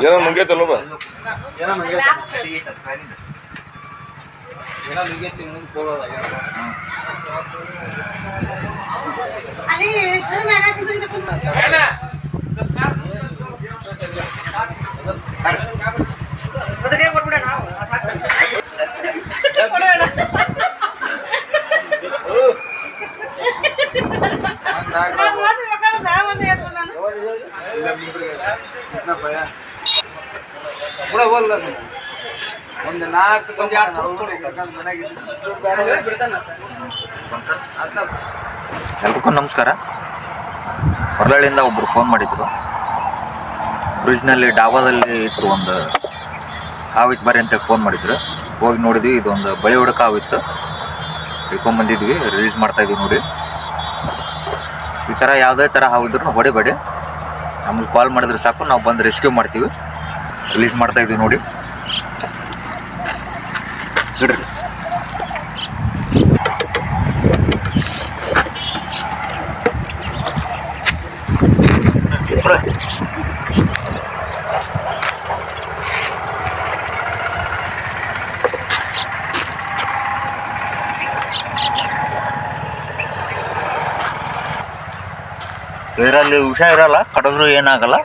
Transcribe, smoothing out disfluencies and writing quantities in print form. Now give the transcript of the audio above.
ಏನೋ ಮುಂಗೈತಲ್ಲ ಬಾ ಒಂದು 4 ಎಲ್ರಿಗೂ ನಮಸ್ಕಾರ. ಹೊರಳಿಂದ ಒಬ್ಬರು ಫೋನ್ ಮಾಡಿದ್ರು. ಬ್ರಿಡ್ಜ್ನಲ್ಲಿ ಡಾಬಾದಲ್ಲಿ ಇತ್ತು ಒಂದು ಹಾವಿತ್ತು ಬರ್ರಿ ಅಂತೇಳಿ ಫೋನ್ ಮಾಡಿದ್ರು. ಹೋಗಿ ನೋಡಿದ್ವಿ, ಇದೊಂದು ಬಳಿ ಹುಡುಕ ಹಾವಿತ್ತು. ಹಿಡ್ಕೊಂಡ್ಬಂದಿದ್ವಿ, ರಿಲೀಸ್ ಮಾಡ್ತಾಯಿದ್ವಿ. ನೋಡಿ, ಈ ಥರ ಯಾವುದೇ ಥರ ಹಾವಿದ್ರು ಹೊಡಿಬೇಡಿ, ನಮಗೆ ಕಾಲ್ ಮಾಡಿದ್ರೆ ಸಾಕು, ನಾವು ಬಂದು ರೆಸ್ಕ್ಯೂ ಮಾಡ್ತೀವಿ. ರಿಲೀಸ್ ಮಾಡ್ತಾಯಿದ್ವಿ ನೋಡಿ, ಬಿಡ್ರಿ. ಇದರಲ್ಲಿ ವಿಷ ಇರಲ್ಲ, ಕಡಿದ್ರು ಏನಾಗಲ್ಲ.